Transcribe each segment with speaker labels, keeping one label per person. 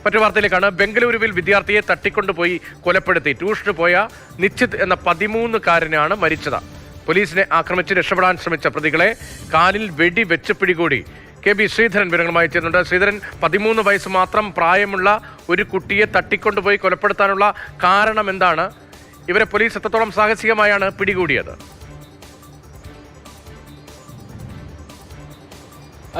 Speaker 1: മറ്റു വാർത്തയിലേക്കാണ്. ബംഗളൂരുവിൽ വിദ്യാർത്ഥിയെ തട്ടിക്കൊണ്ടുപോയി കൊലപ്പെടുത്തി ട്യൂഷന് പോയ നിശ്ചിത് എന്ന 13-കാരനാണ് മരിച്ചത്. പോലീസിനെ ആക്രമിച്ച് രക്ഷപ്പെടാൻ ശ്രമിച്ച പ്രതികളെ കാലിൽ വെടിവെച്ച് പിടികൂടി. KB ശ്രീധരൻ വിവരങ്ങളുമായി എത്തുന്നുണ്ട്. ശ്രീധരൻ, 13 വയസ്സ് മാത്രം പ്രായമുള്ള ഒരു കുട്ടിയെ തട്ടിക്കൊണ്ടുപോയി കൊലപ്പെടുത്താനുള്ള കാരണം എന്താണ്? ഇവരെ പോലീസ് എത്രത്തോളം സാഹസികമായാണ് പിടികൂടിയത്?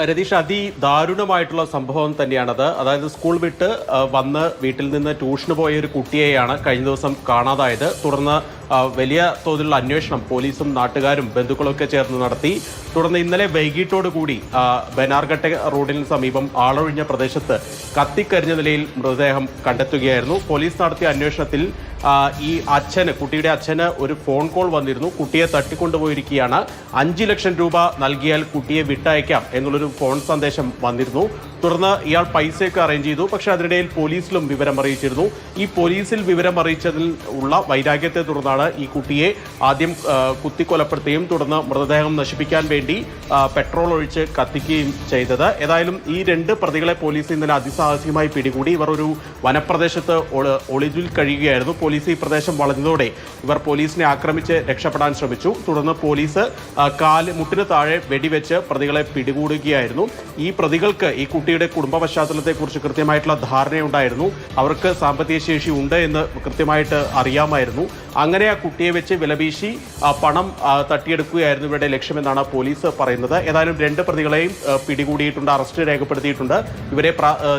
Speaker 2: രതീഷ്, അതിദാരുണമായിട്ടുള്ള സംഭവം തന്നെയാണത്. അതായത് സ്കൂൾ വിട്ട് വന്ന് വീട്ടിൽ നിന്ന് ട്യൂഷന് പോയ ഒരു കുട്ടിയെയാണ് കഴിഞ്ഞ ദിവസം കാണാതായത്. തുടർന്ന് വലിയ തോതിലുള്ള അന്വേഷണം പോലീസും നാട്ടുകാരും ബന്ധുക്കളൊക്കെ ചേർന്ന് നടത്തി. തുടർന്ന് ഇന്നലെ വൈകിട്ടോടുകൂടി ബനാർഘട്ട റോഡിന് സമീപം ആളൊഴിഞ്ഞ പ്രദേശത്ത് കത്തിക്കരിഞ്ഞ നിലയിൽ മൃതദേഹം കണ്ടെത്തുകയായിരുന്നു. പോലീസ് നടത്തിയ അന്വേഷണത്തിൽ ഈ കുട്ടിയുടെ അച്ഛന് ഒരു ഫോൺ കോൾ വന്നിരുന്നു. കുട്ടിയെ തട്ടിക്കൊണ്ടുപോയിരിക്കുകയാണ്, 5 ലക്ഷം രൂപ നൽകിയാൽ കുട്ടിയെ വിട്ടയക്കാം എന്നുള്ളൊരു ഫോൺ സന്ദേശം വന്നിരുന്നു. തുടർന്ന് ഇയാൾ പൈസയൊക്കെ അറേഞ്ച് ചെയ്തു. പക്ഷെ അതിനിടയിൽ പോലീസിലും വിവരം അറിയിച്ചിരുന്നു. ഈ പോലീസിൽ വിവരം അറിയിച്ചതിൽ ഉള്ള വൈരാഗ്യത്തെ തുടർന്നാണ് ഈ കുട്ടിയെ ആദ്യം കുത്തിക്കൊലപ്പെടുത്തുകയും തുടർന്ന് മൃതദേഹം നശിപ്പിക്കാൻ വേണ്ടി പെട്രോൾ ഒഴിച്ച് കത്തിക്കുകയും ചെയ്തത്. ഏതായാലും ഈ 2 പ്രതികളെ പോലീസ് ഇന്നലെ അതിസാഹസികമായി പിടികൂടി. ഇവർ ഒരു വനപ്രദേശത്ത് ഒളിവിൽ കഴിയുകയായിരുന്നു. പോലീസ് ഈ പ്രദേശം വളഞ്ഞതോടെ ഇവർ പോലീസിനെ ആക്രമിച്ച് രക്ഷപ്പെടാൻ ശ്രമിച്ചു. തുടർന്ന് പോലീസ് മുട്ടിന് താഴെ വെടിവെച്ച് പ്രതികളെ പിടികൂടുകയായിരുന്നു. ഈ പ്രതികൾക്ക് ഈ കുട്ടിയുടെ കുടുംബ പശ്ചാത്തലത്തെക്കുറിച്ച് കൃത്യമായിട്ടുള്ള ധാരണയുണ്ടായിരുന്നു. അവർക്ക് സാമ്പത്തിക ശേഷി ഉണ്ട് എന്ന് കൃത്യമായിട്ട് അറിയാമായിരുന്നു. അങ്ങനെ ആ കുട്ടിയെ വെച്ച് വിലപീശി പണം തട്ടിയെടുക്കുകയായിരുന്നു ഇവരുടെ ലക്ഷ്യമെന്നാണ് പോലീസ് പറയുന്നത്. ഏതായാലും 2 പ്രതികളെയും പിടികൂടിയിട്ടുണ്ട്, അറസ്റ്റ് രേഖപ്പെടുത്തിയിട്ടുണ്ട്. ഇവരെ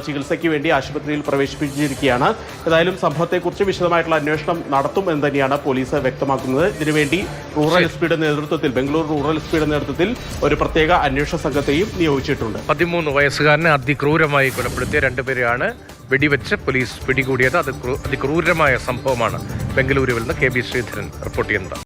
Speaker 2: ചികിത്സയ്ക്ക് വേണ്ടി ആശുപത്രിയിൽ പ്രവേശിപ്പിച്ചിരിക്കുകയാണ്. ഏതായാലും സംഭവത്തെക്കുറിച്ച് വിശദമായിട്ടുള്ള അന്വേഷണം നടത്തും എന്ന് തന്നെയാണ് പോലീസ് വ്യക്തമാക്കുന്നത്. ഇതിനുവേണ്ടി ബംഗളൂരു റൂറൽ എസ്.പിയുടെ നേതൃത്വത്തിൽ ഒരു പ്രത്യേക അന്വേഷണ സംഘത്തെയും നിയോഗിച്ചിട്ടുണ്ട്.
Speaker 1: 13 വയസ്സുകാരനെ അതിക്രൂരമായി കൊലപ്പെടുത്തിയ 2 പേരെയാണ് വെടിവെച്ച് പോലീസ് പിടികൂടിയത്. അതിക്രൂരമായ സംഭവമാണ് ബംഗളൂരുവിൽ നിന്ന് KB ശ്രീധരൻ റിപ്പോർട്ട് ചെയ്യുന്നത്.